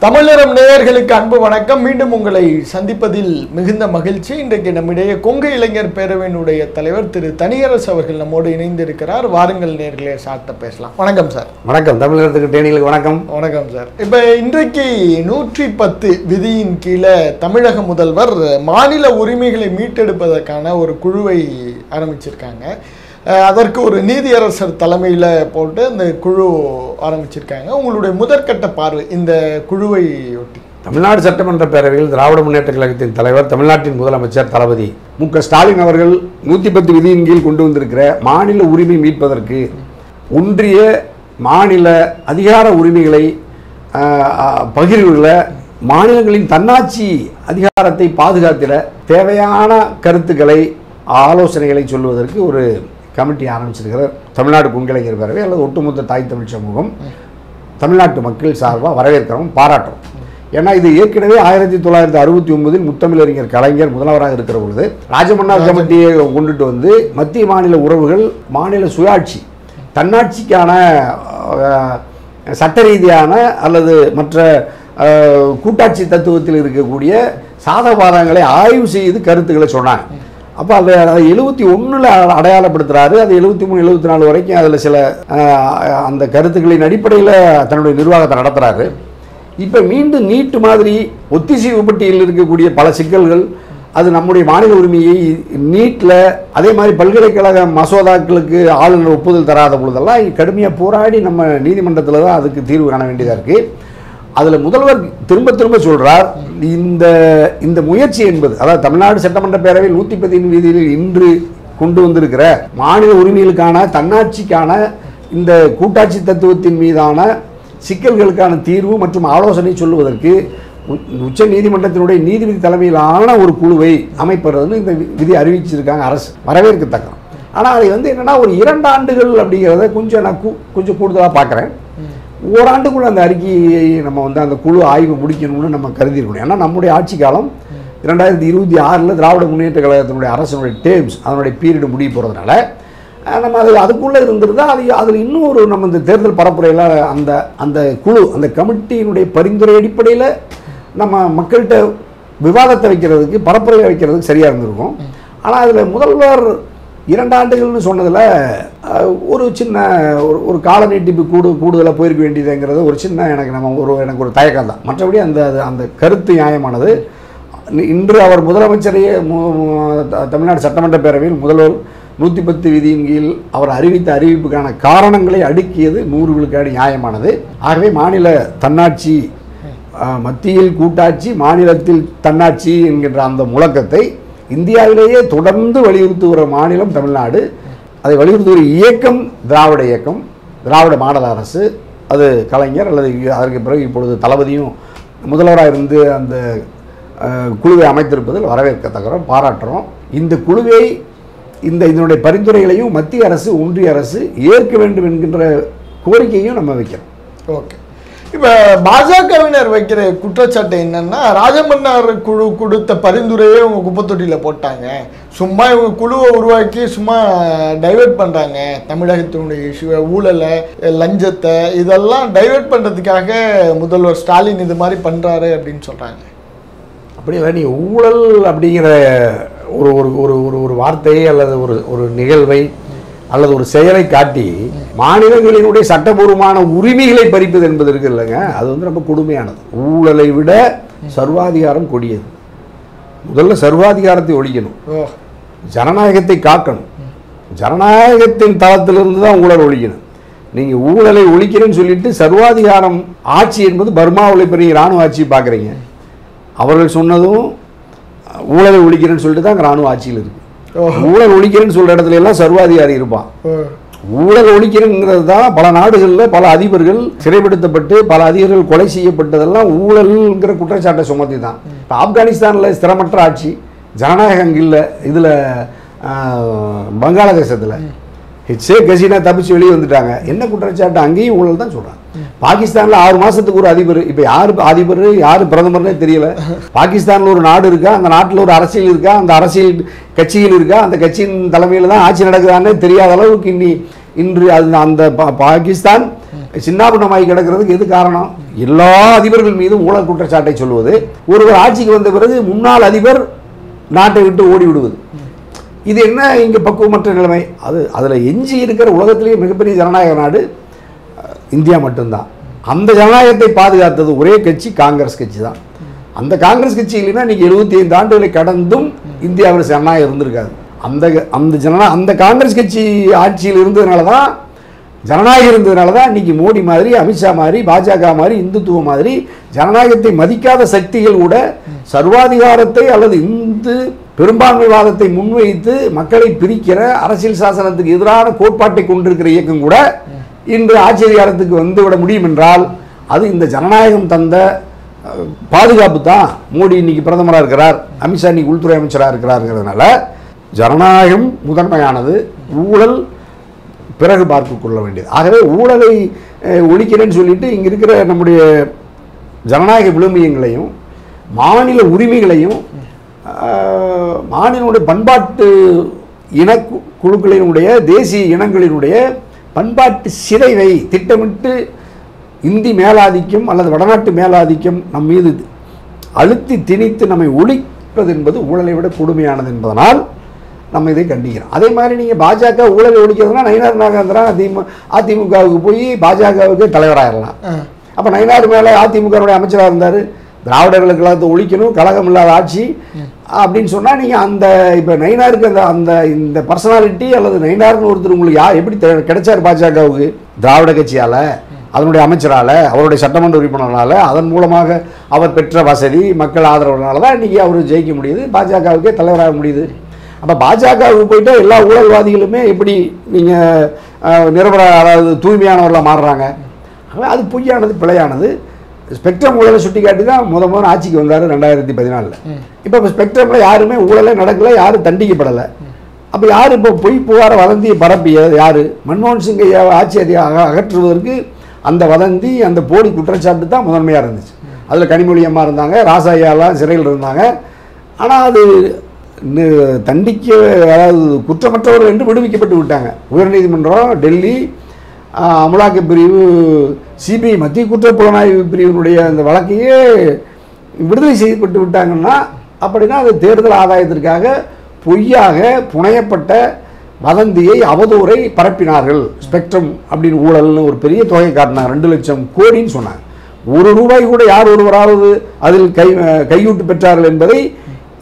தமிழரம் நேயர்களுக்கு அன்பு வணக்கம். மீண்டும் உங்களை சந்திப்பதில் மிகுந்த மகிழ்ச்சி. இன்றைக்கு நம்மிடையே கொங்கு இளைஞர் பேரவையினுடைய தலைவர் திரு தனியரசு அவர்கள் நம்மோடு இணைந்திருக்கிறார். வாருங்கள் நேயர்களே, சார்ட்ட பேசலாம். வணக்கம் சார். வணக்கம். தமிழகத்துக்கு தேனிகளுக்கு வணக்கம். வணக்கம் சார். இப்போ இன்றைக்கு 110 விதியின் கீழே தமிழக முதல்வர் மாநில உரிமைகளை மீட்டெடுப்பதற்கான ஒரு குழுவை ஆரம்பிச்சிருக்காங்க. அதற்கு ஒரு நீதியரசர் தலைமையில் போட்டு இந்த குழு ஆரம்பிச்சிருக்காங்க. உங்களுடைய முதற்கட்ட பார்வை இந்த குழுவை ஒட்டி? தமிழ்நாடு சட்டமன்ற பேரவையில் திராவிட முன்னேற்ற கழகத்தின் தலைவர், தமிழ்நாட்டின் முதலமைச்சர் தளபதி மு.க. ஸ்டாலின் அவர்கள் 110 விதியின் கீழ் கொண்டு வந்திருக்கிற மாநில உரிமை மீட்பதற்கு ஒன்றிய மாநில அதிகார உரிமைகளை பகிர்வுகளை மாநிலங்களின் தன்னாட்சி அதிகாரத்தை பாதுகாத்திட தேவையான கருத்துக்களை ஆலோசனைகளை சொல்வதற்கு ஒரு கமிட்டி ஆரம்பிச்சிருக்கிறார் தமிழ்நாடு கொங்கு இளைஞர் பேரவை அல்லது ஒட்டுமொத்த தாய் தமிழ் சமூகம். தமிழ்நாட்டு மக்கள் சார்பாக வரவேற்கிறோம், பாராட்டுறோம். ஏன்னா இது ஏற்கனவே 1969 முத்தமிழறிஞர் கலைஞர் முதல்வராக இருக்கிற பொழுது ராஜமன்னார் கமிட்டியை கொண்டுட்டு வந்து மத்திய மாநில உறவுகள், மாநில சுயாட்சி, தன்னாட்சிக்கான சட்ட ரீதியான அல்லது மற்ற கூட்டாட்சி தத்துவத்தில் இருக்கக்கூடிய சாதகபாதங்களை ஆய்வு செய்து கருத்துக்களை சொன்னாங்க. அப்போ அதை 71 அடையாளப்படுத்துகிறாரு. அது 73, 74 வரைக்கும் அதில் சில அந்த கருத்துக்களின் அடிப்படையில் தன்னுடைய நிர்வாகத்தை நடத்துகிறாரு. இப்போ மீண்டும் நீட்டு மாதிரி ஒத்திசைவு பட்டியலில் இருக்கக்கூடிய பல சிக்கல்கள், அது நம்முடைய மாநில உரிமையை நீட்டில், அதே மாதிரி பல்கலைக்கழக மசோதாக்களுக்கு ஆளுநர் ஒப்புதல் தராத பொழுதெல்லாம் கடுமையாக போராடி நம்ம நீதிமன்றத்தில் தான் அதுக்கு தீர்வு காண வேண்டியதாக இருக்குது. அதில் முதல்வர் திரும்ப திரும்ப சொல்கிறார், இந்த முயற்சி என்பது, அதாவது தமிழ்நாடு சட்டமன்ற பேரவையில் 110 விதியில் இன்று கொண்டு வந்திருக்கிற மாநில உரிமைகளுக்கான தன்னாட்சிக்கான இந்த கூட்டாட்சி தத்துவத்தின் மீதான சிக்கல்களுக்கான தீர்வு மற்றும் ஆலோசனை சொல்லுவதற்கு உச்ச நீதிமன்றத்தினுடைய நீதிபதி தலைமையிலான ஒரு குழுவை அமைப்பதுன்னு இந்த விதி அறிவிச்சிருக்காங்க. அரசு வரவேற்கத்தக்கோம். ஆனால் அதை என்னென்னா ஒரு 2 ஆண்டுகள் அப்படிங்கிறத நான் கொஞ்சம் கூடுதலாக பார்க்குறேன். ஓராண்டுக்குள்ள அந்த அறிக்கையை நம்ம அந்த குழு ஆய்வு முடிக்கணும்னு நம்ம கருதியிருக்கணும். ஏன்னா நம்முடைய ஆட்சி காலம் 2026 திராவிட முன்னேற்ற கழகத்தினுடைய அரசனுடைய டேர்ம்ஸ், அதனுடைய பீரியடு முடிய போகிறதுனால நம்ம அதுக்குள்ளே இருந்திருந்தால் அதில் இன்னும் ஒரு நம்ம இந்த தேர்தல் பரப்புரையில் அந்த குழு, அந்த கமிட்டியினுடைய பரிந்துரை அடிப்படையில் நம்ம மக்கள்கிட்ட விவாதத்தை வைக்கிறதுக்கு, பரப்புரை வைக்கிறதுக்கு சரியாக இருந்திருக்கும். ஆனால் அதில் முதல்வர் 2 ஆண்டுகள்னு சொன்னதில் ஒரு சின்ன ஒரு கால நீட்டிப்பு கூடுதலாக போயிருக்க வேண்டியதுங்கிறது ஒரு சின்ன எனக்கு ஒரு தயக்கம் தான். மற்றபடி அந்த கருத்து நியாயமானது. இன்று அவர் முதலமைச்சரையே தமிழ்நாடு சட்டமன்ற பேரவையில் முதல்வர் 110 விதியின் கீழ் அவர் அறிவித்த அறிவிப்புக்கான காரணங்களை அடுக்கியது 100 விழுக்காடு நியாயமானது. ஆகவே மாநில தன்னாட்சி, மத்தியில் கூட்டாட்சி, மாநிலத்தில் தன்னாட்சி என்கின்ற அந்த முழக்கத்தை இந்தியாவிலேயே தொடர்ந்து வலியுறுத்துகிற மாநிலம் தமிழ்நாடு. அதை வலியுறுத்துகிற இயக்கம் திராவிட இயக்கம், திராவிட மாடல் அரசு. அது கலைஞர் அல்லது அதற்கு பிறகு இப்பொழுது தளபதியும் முதல்வராக இருந்து அந்த குழுவை அமைத்திருப்பதில் வரவேற்கத்தக்கிறோம், பாராட்டுறோம். இந்த குழுவை இதனுடைய பரிந்துரைகளையும் மத்திய அரசு, ஒன்றிய அரசு ஏற்க வேண்டும் என்கின்ற கோரிக்கையும் நம்ம வைக்கிறோம். ஓகே. இப்போ பாஜகவினர் வைக்கிற குற்றச்சாட்டு என்னன்னா, ராஜமன்னார் குழு கொடுத்த பரிந்துரையை இவங்க குப்பத்தொட்டியில் போட்டாங்க, சும்மா இவங்க குழுவை உருவாக்கி சும்மா டைவெர்ட் பண்ணுறாங்க, தமிழகத்தினுடைய இஷ்யூவை, ஊழலை, லஞ்சத்தை, இதெல்லாம் டைவெர்ட் பண்ணுறதுக்காக முதல்வர் ஸ்டாலின் இது மாதிரி பண்ணுறாரு அப்படின்னு சொல்கிறாங்க. அப்படி இல்லை, நீ ஊழல் அப்படிங்கிற ஒரு ஒரு ஒரு வார்த்தையை அல்லது ஒரு நிகழ்வை அல்லது ஒரு செயலை காட்டி மாநிலங்களினுடைய சட்டபூர்வமான உரிமைகளை பறிப்பது என்பது இருக்கு இல்லைங்க, அது ரொம்ப கொடுமையானது. ஊழலை விட சர்வாதிகாரம் கொடியது. முதல்ல சர்வாதிகாரத்தை ஒழிக்கணும், ஜனநாயகத்தை காக்கணும். ஜனநாயகத்தின் தளத்திலிருந்து தான் ஊழல் ஒழிக்கணும். நீங்கள் ஊழலை ஒழிக்கிறேன்னு சொல்லிட்டு சர்வாதிகாரம் ஆட்சி என்பது பர்மாவில் பெரிய இராணுவ ஆட்சி பார்க்குறீங்க. அவர்கள் சொன்னதும் ஊழலை ஒழிக்கிறேன்னு சொல்லிட்டு தான் இராணுவ ஆட்சியில் இருக்கு. ஊழல் ஒழிக்கிறேன்னு சொல்ற இடத்துல எல்லாம் சர்வாதிகாரி இருப்பான். ஊழல் ஒழிக்கிறேங்கிறது தான் பல நாடுகளில் பல அதிபர்கள் சிறைப்படுத்தப்பட்டு பல அதிபர்கள் கொலை செய்யப்பட்டதெல்லாம் ஊழல்ங்கிற குற்றச்சாட்டை சுமத்தி தான். இப்போ ஆப்கானிஸ்தானில் ஸ்திரமற்ற ஆட்சி, ஜனநாயகம் இல்லை. இதில் பங்களாதேசத்தில் ஷேக் ஹசீனா தப்பிச்சு வெளியே வந்துட்டாங்க. என்ன குற்றச்சாட்டு? அங்கேயும் ஊழல் தான் சொல்கிறாங்க. பாகிஸ்தானில் 6 மாதத்துக்கு ஒரு அதிபர். இப்போ யார் அதிபர், யார் பிரதமர்னே தெரியல. பாகிஸ்தானில் ஒரு நாடு இருக்கா, அந்த நாட்டில் ஒரு அரசியல் இருக்கா, அந்த அரசியல் கட்சிகள் இருக்கா, அந்த கட்சியின் தலைமையில் தான் ஆட்சி நடக்குதான்னு தெரியாத அளவுக்கு இன்று அந்த பாகிஸ்தான் சின்னாபின்னமாகி கிடக்கிறதுக்கு எது காரணம்? எல்லா அதிபர்கள் மீதும் ஊழல் குற்றச்சாட்டை சொல்வது, ஒருவர் ஆட்சிக்கு வந்த பிறகு முன்னாள் அதிபர் நாட்டை விட்டு ஓடி விடுவது, இது என்ன இங்கே பக்குவமற்ற நிலைமை? அதில் எஞ்சி இருக்கிற உலகத்திலேயே மிகப்பெரிய ஜனநாயக நாடு இந்தியா மட்டும்தான். அந்த ஜனநாயகத்தை பாதுகாத்தது ஒரே கட்சி காங்கிரஸ் கட்சி தான். அந்த காங்கிரஸ் கட்சி இல்லைன்னா இன்னைக்கு 75 ஆண்டுகளை கடந்தும் இந்தியாவில் ஜனநாயகம் இருந்திருக்காது. அந்த காங்கிரஸ் கட்சி ஆட்சியில் இருந்ததுனால தான், ஜனநாயகம் இருந்ததுனால தான் இன்னைக்கு மோடி மாதிரி, அமித்ஷா மாதிரி, பாஜக மாதிரி, இந்துத்துவ மாதிரி ஜனநாயகத்தை மதிக்காத சக்திகள் கூட சர்வாதிகாரத்தை அல்லது இந்து பெரும்பான்மைவாதத்தை முன்வைத்து மக்களை பிரிக்கிற அரசியல் சாசனத்துக்கு எதிரான கோட்பாட்டை கொண்டிருக்கிற இயக்கம் கூட இன்று ஆட்சி அதிகாரத்துக்கு வந்துவிட முடியும் என்றால் அது இந்த ஜனநாயகம் தந்த பாதுகாப்பு தான். மோடி இன்னைக்கு பிரதமராக இருக்கிறார், அமித்ஷா இன்னைக்கு உள்துறை அமைச்சராக இருக்கிறாருங்கிறதுனால ஜனநாயகம் முதன்மையானது, ஊழல் பிறகு பார்த்து கொள்ள வேண்டியது. ஆகவே ஊழலை ஒழிக்கிறேன்னு சொல்லிட்டு இங்கே இருக்கிற நம்முடைய ஜனநாயக விழுமியங்களையும் மாநில உரிமைகளையும் மாநிலனுடைய பண்பாட்டு இனக்குழுக்களினுடைய தேசிய இனங்களினுடைய பண்பாட்டு சிதைவை திட்டமிட்டு இந்தி மேலாதிக்கம் அல்லது வடநாட்டு மேலாதிக்கம் நம் மீது அழுத்தி திணித்து நம்மை ஒழிப்பது என்பது ஊழலை விட கொடுமையானது என்பதனால் நம்ம இதை கண்டிக்கிறோம். அதே மாதிரி நீங்கள் பாஜக ஊழலை ஒழிக்கிறதுனா நயினார் நாகேந்திரன் அதிமுகவுக்கு போய் பாஜகவுக்கு தலைவராகிடலாம். அப்போ நயினார் மேலே அதிமுகவுடைய அமைச்சராக இருந்தார், திராவிடர்களுக்கு எல்லாத்தையும் ஒழிக்கணும், கழகம் இல்லாத ஆட்சி அப்படின்னு சொன்னால் நீங்கள் அந்த இப்போ நயினாருக்கு அந்த இந்த பர்சனாலிட்டி அல்லது நயினார்னு ஒருத்தர் உங்களுக்கு எப்படி கிடைச்சார் பாஜகவுக்கு? திராவிட கட்சியால், அதனுடைய அமைச்சரால், அவருடைய சட்டமன்ற உறுப்பினரால், அதன் மூலமாக அவர் பெற்ற வசதி மக்கள் ஆதரவுனால தான் இன்றைக்கி அவர் ஜெயிக்க முடியுது, பாஜகவுக்கே தலைவராக முடியுது. அப்போ பாஜகவுக்கு போயிட்டு எல்லா ஊழல்வாதிகளுமே எப்படி நீங்கள் அதாவது தூய்மையானவர்களாக மாறுறாங்க? அது பொய்யானது, பிழையானது. ஸ்பெக்ட்ரம் ஊழலை சுட்டி காட்டி தான் முதல் ஆட்சிக்கு வந்தார் 2014. இப்போ ஸ்பெக்ட்ரமில் யாருமே ஊழலே நடக்கலை, யாரும் தண்டிக்கப்படலை. அப்போ யார் இப்போ பொய் புகார வதந்தியை பரப்பியது யார்? மன்மோகன் சிங்கை ஆட்சி அகற்றுவதற்கு அந்த வதந்தி, அந்த போலி குற்றச்சாட்டு தான் முதன்மையாக இருந்துச்சு. அதில் கனிமொழி அம்மா இருந்தாங்க, ராசாயாலாம் சிறையில் இருந்தாங்க. ஆனால் அது தண்டிக்க, அதாவது குற்றமற்றவர்கள் என்று விடுவிக்கப்பட்டு விட்டாங்க. உயர்நீதிமன்றம், டெல்லி அமலாக்க பிரிவு, சிபிஐ மத்திய குற்றப்புலனாய்வு பிரிவினுடைய அந்த வழக்கையே விடுதலை செய்யப்பட்டு விட்டாங்கன்னா, அப்படின்னா அது தேர்தல் ஆதாயத்திற்காக பொய்யாக புனையப்பட்ட வதந்தியை, அவதூறை பரப்பினார்கள். ஸ்பெக்ட்ரம் அப்படின்னு ஊழல்னு ஒரு பெரிய தொகை காட்டினாங்க, 2 லட்சம் கோடின்னு சொன்னாங்க. ₹1 கூட யார் ஒருவராவது அதில் கையூட்டு பெற்றார்கள் என்பதை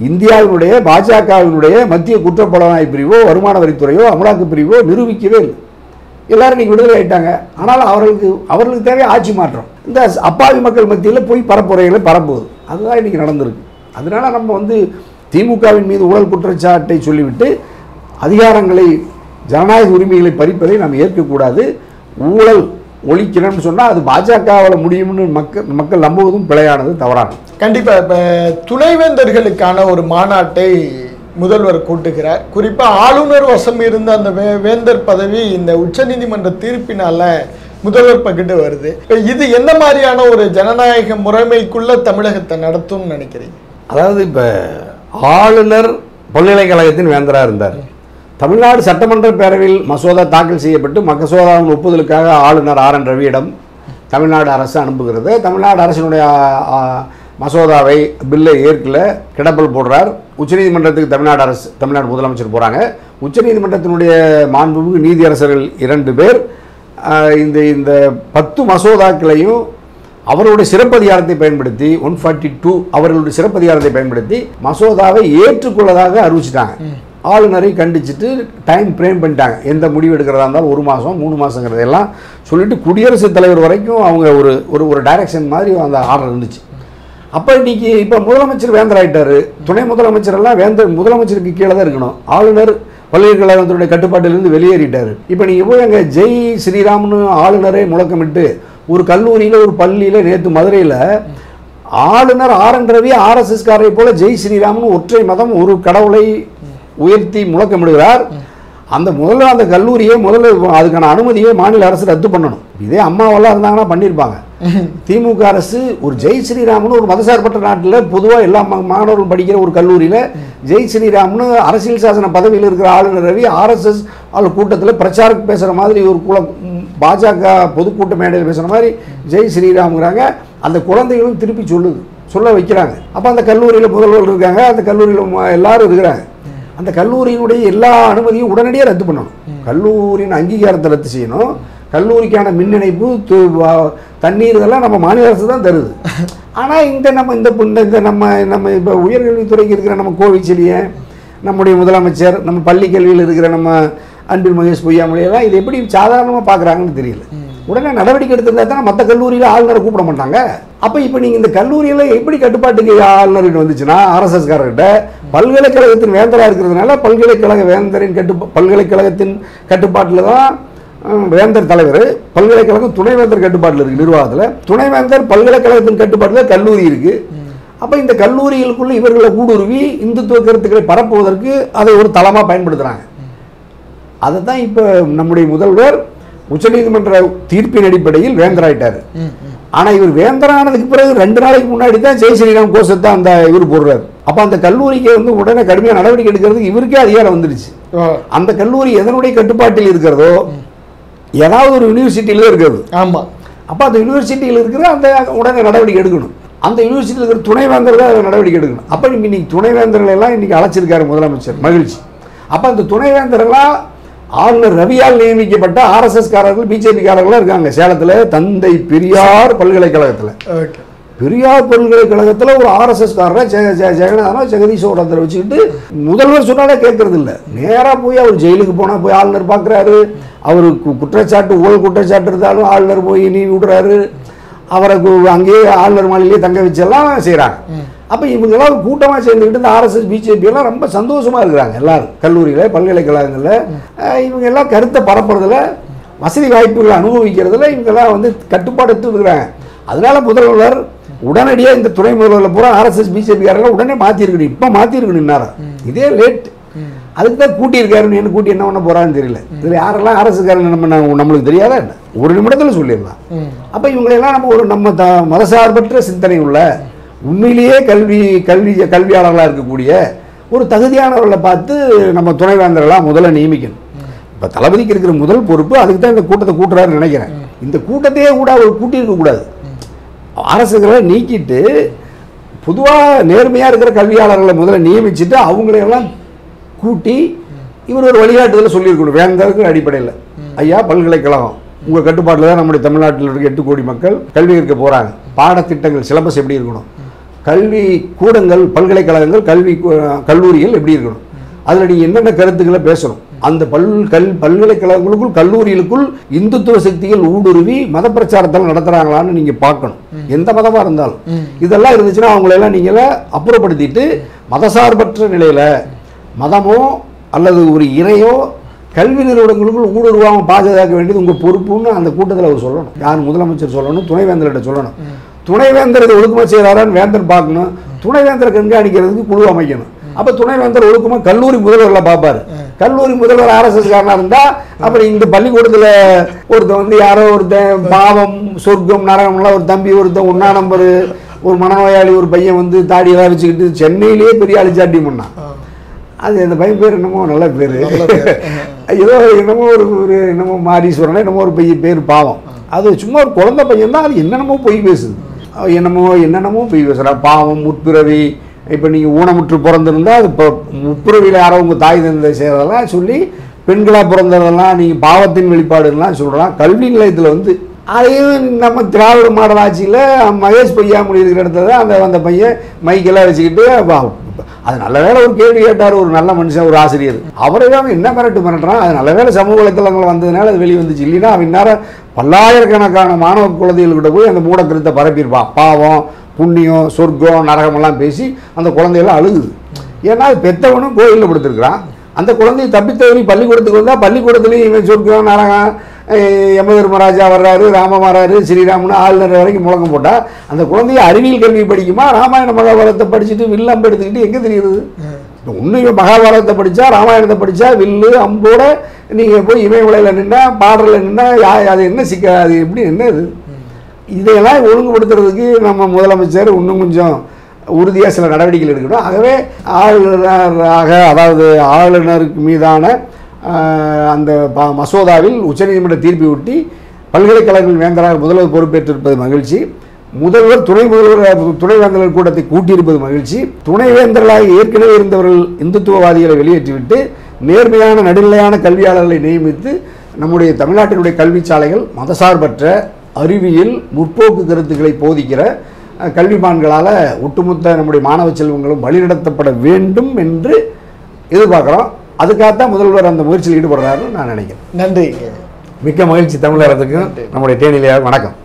இந்தியாவினுடைய பாஜகவினுடைய மத்திய குற்றப்புலனாய்வு பிரிவோ, வருமான வரித்துறையோ, அமலாக்க பிரிவோ நிரூபிக்கவே இல்லை. எல்லாரும் இன்னைக்கு விடுதலை ஆயிட்டாங்க. ஆனால் அவர்களுக்கு தேவை ஆட்சி மாற்றம். இந்த அப்பாவி மக்கள் மத்தியில் போய் பரப்புரைகளை பரப்புவது, அதுதான் இன்னைக்கு நடந்திருக்கு. அதனால நம்ம திமுகவின் மீது ஊழல் குற்றச்சாட்டை சொல்லிவிட்டு அதிகாரங்களை, ஜனநாயக உரிமைகளை பறிப்பதை நாம் ஏற்கக்கூடாது. ஊழல் ஒழிக்கிறேன்னு சொன்னால் அது பாஜகவில் முடியும்னு மக்கள் நம்புவதும் பிழையானது, தவறானது. கண்டிப்பாக. இப்போ துணைவேந்தர்களுக்கான ஒரு மாநாட்டை முதல்வர் கூட்டுகிறார். குறிப்பாக ஆளுநர் வசம் இருந்த அந்த வேந்தர் பதவி இந்த உச்சநீதிமன்ற தீர்ப்பினால முதல்வர் பக்கிட்டு வருது. இது எந்த மாதிரியான ஒரு ஜனநாயக முறைமைக்குள்ள தமிழகத்தை நடத்தும்னு நினைக்கிறீங்க? அதாவது இப்போ ஆளுநர் பல்கலைக்கழகத்தின் வேந்தராக இருந்தார். தமிழ்நாடு சட்டமன்ற பேரவையில் மசோதா தாக்கல் செய்யப்பட்டு மசோதாவின் ஒப்புதலுக்காக ஆளுநர் RN ரவியிடம் தமிழ்நாடு அரசு அனுப்புகிறது. தமிழ்நாடு அரசினுடைய மசோதாவை, பில்லை ஏற்கல, கிடப்பல் போடுறார். உச்சநீதிமன்றத்துக்கு தமிழ்நாடு முதலமைச்சர் போகிறாங்க. உச்சநீதிமன்றத்தினுடைய மாண்புமிகு நீதியரசர்கள் 2 பேர் இந்த 10 மசோதாக்களையும் அவர்களுடைய சிறப்பதிகாரத்தை பயன்படுத்தி 142 அவர்களுடைய சிறப்பதிகாரத்தை பயன்படுத்தி மசோதாவை ஏற்றுக்கொள்ளதாக அறிவிச்சிட்டாங்க. ஆளுநரை கண்டிச்சுட்டு டைம் ஃப்ரேம் பண்ணிட்டாங்க. எந்த முடிவு எடுக்கிறதா இருந்தாலும் 1 மாதம் 3 மாதங்கிறதெல்லாம் சொல்லிட்டு குடியரசுத் தலைவர் வரைக்கும் அவங்க ஒரு டைரக்ஷன் மாதிரி அந்த ஆர்டர் இருந்துச்சு. அப்போ இன்னைக்கு இப்போ முதலமைச்சர் வேந்தர் ஆகிட்டார். துணை முதலமைச்சரெல்லாம் முதலமைச்சருக்கு கீழே தான் இருக்கணும். ஆளுநர் பல்கலைக்கழகத்தினுடைய கட்டுப்பாட்டிலிருந்து வெளியேறிட்டார். இப்போ நீங்கள் போய் அங்கே ஜெய் ஸ்ரீராம்னு ஆளுநரை முழக்கமிட்டு ஒரு கல்லூரியில், ஒரு பள்ளியில், நேற்று மதுரையில் ஆளுநர் RN ரவி RSSகாரை போல ஜெய் ஸ்ரீராம்னு ஒற்றை மதம், ஒரு கடவுளை உயர்த்தி முழக்கமிடுகிறார். அந்த கல்லூரியை முதல்ல அதுக்கான அனுமதியை மாநில அரசு ரத்து பண்ணணும். இதே அம்மாவெல்லாம் இருந்தாங்கன்னா பண்ணியிருப்பாங்க. திமுக அரசு ஒரு ஜெய் ஸ்ரீராம்னு ஒரு மதசார்பற்ற நாட்டில் பொதுவாக எல்லா மாணவர்களும் படிக்கிற ஒரு கல்லூரியில் ஜெய் ஸ்ரீராம்னு அரசியல் சாசன பதவியில் இருக்கிற ஆளுநர் ரவி RSS கூட்டத்தில் பிரச்சாரம் பேசுகிற மாதிரி ஒரு பாஜக பொதுக்கூட்ட மேடையில் பேசுகிற மாதிரி ஜெய் ஸ்ரீராம்ங்கிறாங்க. அந்த குழந்தைகளும் திருப்பி சொல்ல வைக்கிறாங்க. அப்போ அந்த கல்லூரியில் முதல்வர் இருக்காங்க, அந்த கல்லூரியில் எல்லாரும் இருக்கிறாங்க. அந்த கல்லூரியினுடைய எல்லா அனுமதியும் உடனடியாக ரத்து பண்ணணும். கல்லூரியின் அங்கீகாரத்தை ரத்து செய்யணும். கல்லூரிக்கான மின் இணைப்பு, தண்ணீர் இதெல்லாம் நம்ம மாநில அரசு தான் தருது. ஆனால் நம்ம இப்போ உயர்கல்வித்துறைக்கு இருக்கிற நம்ம கோவிச்செழியன், நம்முடைய முதலமைச்சர், நம்ம பள்ளி கல்வியில் இருக்கிற நம்ம அன்பில் மகேஷ் பொய்யாமொழியெல்லாம் இது எப்படி சாதாரணமாக பார்க்குறாங்கன்னு தெரியல. உடனே நடவடிக்கை எடுத்திருந்தா தான் மற்ற கல்லூரியில் ஆளுநரை கூப்பிட மாட்டாங்க. அப்போ இப்போ நீங்கள் இந்த கல்லூரியில் எப்படி கட்டுப்பாட்டுக்கு ஆளுநர் வந்துச்சுன்னா ஆர்எஸ்எஸ்காரர்கிட்ட பல்கலைக்கழகத்தின் வேந்தராக இருக்கிறதுனால பல்கலைக்கழகத்தின் கட்டுப்பாட்டில் தான் வேந்தர் தலைவர், பல்கலைக்கழகம் துணைவேந்தர் கட்டுப்பாட்டில் இருக்குது நிர்வாகத்தில். துணைவேந்தர் பல்கலைக்கழகத்தின் கட்டுப்பாட்டில் கல்லூரி இருக்குது. அப்போ இந்த கல்லூரிகளுக்குள்ள இவர்களை ஊடுருவி இந்துத்துவ கருத்துக்களை பரப்புவதற்கு அதை ஒரு தளமாக பயன்படுத்துகிறாங்க. அதை தான் இப்போ நம்முடைய முதல்வர் உச்சநீதிமன்ற தீர்ப்பின் அடிப்படையில் வேந்தராயிட்டார். ஆனால் இவர் வேந்தரானதுக்கு பிறகு 2 நாளைக்கு முன்னாடி தான் ஜெய் ஸ்ரீராம் கோஷத்தை அந்த இவர் போடுறாரு. அப்போ அந்த கல்லூரிக்கு உடனே கடுமையாக நடவடிக்கை எடுக்கிறதுக்கு இவருக்கே அதிகாரம் வந்துருச்சு. அந்த கல்லூரி எதனுடைய கட்டுப்பாட்டில் இருக்கிறதோ, ஏதாவது ஒரு யூனிவர்சிட்டியில இருக்கிறது. ஆமாம். அப்போ அந்த யூனிவர்சிட்டியில் இருக்கிற அந்த உடனே நடவடிக்கை எடுக்கணும். அந்த யூனிவர்சிட்டியில் இருக்கிற துணைவேந்தர் தான் நடவடிக்கை எடுக்கணும். அப்போ இன்னைக்கு துணைவேந்தர்கள் எல்லாம் இன்னைக்கு அழைச்சிருக்காரு முதலமைச்சர், மகிழ்ச்சி. அப்போ அந்த துணைவேந்தர்கள்லாம் ஆளுநர் ரவியால் நியமிக்கப்பட்ட ஆர்எஸ்எஸ்காரர்கள், பிஜேபிக்காரர்களாக இருக்காங்க. சேலத்தில் தந்தை பெரியார் பல்கலைக்கழகத்தில், பெரியார் பல்கலைக்கழகத்தில் ஒரு ஆர்எஸ்எஸ்காரரை ஜெகதீஸ்வரத்தை வச்சுக்கிட்டு முதல்வர் சொன்னாலே கேட்கறது இல்லை. நேராக போய் அவர் ஜெயிலுக்கு போனால் போய் ஆளுநர் பார்க்குறாரு. அவருக்கு குற்றச்சாட்டு, ஊழல் குற்றச்சாட்டு இருந்தாலும் ஆளுநர் போய் நீ விடுறாரு. அவரை அங்கேயே ஆளுநர் மாளிகையிலே தங்க வச்செல்லாம் செய்கிறாங்க. அப்போ இவங்கெல்லாம் கூட்டமாக சேர்ந்துக்கிட்டு இந்த ஆர்எஸ்எஸ் பிஜேபி எல்லாம் ரொம்ப சந்தோஷமாக இருக்கிறாங்க. எல்லாரும் கல்லூரியில் பல்கலைக்கழகங்களில் இவங்க எல்லாம் கருத்தை பரப்புறதுல, வசதி வாய்ப்புகளை அனுபவிக்கிறதுல இவங்கெல்லாம் கட்டுப்பாடு எடுத்துருக்குறாங்க. அதனால முதல்வர் உடனடியாக இந்த துணை முதல்வரில் பூரா ஆர்எஸ்எஸ் பிஜேபிக்காரர்கள் உடனே மாற்றிருக்கணும். இப்போ மாற்றிருக்கணும், இந்நேரம் இதே லேட். அதுக்கு தான் கூட்டியிருக்காருன்னு, என்ன கூட்டி என்ன பண்ண போகிறான்னு தெரியல. இதில் யாரெல்லாம் ஆர்எஸ்எஸ்காரங்க நம்மளுக்கு தெரியாதா என்ன? ஒரு நிமிடத்தில் சொல்லிடலாம். அப்போ இவங்களெல்லாம் நம்ம மதசார்பற்ற சிந்தனை உள்ள, உண்மையிலேயே கல்வியாளர்களாக இருக்கக்கூடிய ஒரு தகுதியானவர்களை பார்த்து நம்ம துணைவேந்தர்களாக முதல்ல நியமிக்கணும். இப்போ தளபதிக்கு இருக்கிற முதல் பொறுப்பு அதுக்கு தான் இந்த கூட்டத்தை கூட்டுறாருன்னு நினைக்கிறேன். இந்த கூட்டத்தையே கூட அவர் கூட்டியிருக்கக்கூடாது. அரசுகளை நீக்கிட்டு பொதுவாக நேர்மையாக இருக்கிற கல்வியாளர்களை முதல்ல நியமிச்சுட்டு அவங்களையெல்லாம் கூட்டி இவர் ஒரு வழிகாட்டுதல் சொல்லியிருக்கணும். வேந்தருக்கு அடிப்படையில், ஐயா பல்கலைக்கழகம் உங்கள் கட்டுப்பாட்டில் தான் நம்முடைய தமிழ்நாட்டில் இருக்க 8 கோடி மக்கள் கல்வி இருக்க போகிறாங்க. பாடத்திட்டங்கள் சிலபஸ் எப்படி இருக்கணும், கல்வி கூடங்கள், பல்கலைக்கழகங்கள், கல்லூரிகள் எப்படி இருக்கணும், அதில் நீங்கள் என்னென்ன கருத்துக்களை பேசணும். அந்த பல்கலைக்கழகங்களுக்குள் கல்லூரிகளுக்குள் இந்துத்துவ சக்திகள் ஊடுருவி மத பிரச்சாரத்தில் நடத்துகிறாங்களான்னு நீங்கள் பார்க்கணும். எந்த மதமாக இருந்தாலும் இதெல்லாம் இருந்துச்சுன்னா அவங்களெல்லாம் நீங்கள அப்புறப்படுத்திட்டு மதசார்பற்ற நிலையில் மதமோ அல்லது ஒரு இணையோ கல்வி நிறுவனங்களுக்குள் ஊடுருவாமல் பாதுகாக்க வேண்டியது உங்கள் பொறுப்புன்னு அந்த கூட்டத்தில் அவர் சொல்லணும். யார்? முதலமைச்சர் சொல்லணும், துணைவேந்தர்கிட்ட சொல்லணும். துணைவேந்தர் இதை ஒழுக்கமாக செய்கிறாரான்னு வேந்தர் பார்க்கணும். துணைவேந்தரை கண்காணிக்கிறதுக்கு குழு அமைக்கணும். அப்போ துணைவேந்தர் ஒழுக்கமாக கல்லூரி முதல்வர்களை பார்ப்பார். கல்லூரி முதல்வர் ஆர்எஸ்எஸ்காரனாக இருந்தால் அப்புறம் இந்த பள்ளிக்கூடத்தில் ஒருத்தன் யாரோ ஒருத்தன் பாவம் சொர்க்கம் நரகம்லாம் ஒரு தம்பி ஒருத்தன் 1ஆம் நம்பர் ஒரு மனநோயாளி ஒரு பையன் தாடியெல்லாம் வச்சுக்கிட்டு சென்னையிலேயே பெரிய அழிச்சாட்டி பண்ணான். அது அந்த பையன் பேர் என்னமோ நல்ல பேர், ஏதோ என்னமோ ஒரு என்னமோ மாரீஸ்வரனா என்னமோ ஒரு பேர் பாவம். அது சும்மா ஒரு குழந்தை பையன் தான். அது என்னென்னமோ பொய் பேசுது, என்னென்னமோ பொய் பேசுகிறா. பாவம், முற்பிறவி. இப்போ நீங்கள் ஊனமுற்று பிறந்திருந்தால் அது இப்போ முற்பிறவியில் யாரோ உங்கள் தாய் தந்தை செய்கிறதெல்லாம் சொல்லி பெண்களாக பிறந்ததெல்லாம் நீங்கள் பாவத்தின் வெளிப்பாடுலாம் சொல்கிறலாம். கல்வி நிலையத்தில் அதையும் நம்ம திராவிட மாடல் ஆட்சியில் மகேஷ் பொய்யாமொழி இருக்கிற இடத்துல தான் அந்த பையன் மைக்கெல்லாம் வச்சுக்கிட்டு அது நல்ல வேலை ஒரு கேள்வி கேட்டார். ஒரு நல்ல மனுஷன், ஒரு ஆசிரியர். அவரை அவன் என்ன மிரட்டுறான். அது நல்ல வேலை சமூக வலைத்தளங்கள் வந்ததுனால அது வெளியே வந்துச்சு. இல்லைன்னா அவன் இந்நேரம் பல்லாயிரக்கணக்கான மாணவ குழந்தைகள்கிட்ட போய் அந்த மூடக்கருத்தை பரப்பியிருப்பான். பாவம், புண்ணியம், சொர்க்கம், நரகமெல்லாம் பேசி அந்த குழந்தையெல்லாம் அழுகுது. ஏன்னா அது பெற்றவனும் கோயிலில் படுத்திருக்கிறான். அந்த குழந்தைய தப்பித்தவரி பள்ளிக்கூடத்துக்கு வந்தால் பள்ளிக்கூடத்துலேயும் இவன் சொர்க்கம், நரகம், யமதர்மராஜா வர்றாரு, ராமன் வர்றாரு, ஸ்ரீராமன் ஆளுநர் வரைக்கும் முழக்கம் போட்டால் அந்த குழந்தைய அறிவியல் கல்வி படிக்குமா, ராமாயண மகாபாரதத்தை படிச்சுட்டு வில்லம்பு எடுத்துக்கிட்டு எங்கே தெரியுது? ஒன்றும் மகாபாரதத்தை படித்தா, ராமாயணத்தை படித்தா வில்லு அம்போட நீங்கள் போய் இமயமலையில் நின்னா, பாடலில் நின்னா அது என்ன அது எப்படி என்ன இது? இதையெல்லாம் ஒழுங்குபடுத்துறதுக்கு நம்ம முதலமைச்சர் இன்னும் கொஞ்சம் உறுதியாக சில நடவடிக்கைகள் எடுக்கணும். ஆகவே ஆளுநராக, அதாவது ஆளுநருக்கு மீதான அந்த மசோதாவில் உச்சநீதிமன்ற தீர்ப்பை ஒட்டி பல்கலைக்கழகங்கள் வேந்தராக முதல்வர் பொறுப்பேற்றிருப்பது மகிழ்ச்சி. முதல்வர் துணைவேந்தர்கள் கூட்டத்தை கூட்டியிருப்பது மகிழ்ச்சி. துணைவேந்தர்களாக ஏற்கனவே இருந்தவர்கள் இந்துத்துவவாதிகளை வெளியேற்றிவிட்டு நேர்மையான நடுநிலையான கல்வியாளர்களை நியமித்து நம்முடைய தமிழ்நாட்டினுடைய கல்வி சாலைகள் மதசார்பற்ற அறிவியல் முற்போக்கு கருத்துக்களை போதிக்கிற கல்விமான்களால் ஒட்டுமொத்த நம்முடைய மாணவ செல்வங்களும் வழிநடத்தப்பட வேண்டும் என்று எதிர்பார்க்குறோம். அதுக்காகத்தான் முதல்வர் அந்த முயற்சியில் ஈடுபடுறாருன்னு நான் நினைக்கிறேன். நன்றி. மிக்க மகிழ்ச்சி. தமிழகத்துக்கு நம்முடைய தேனிலையாக வணக்கம்.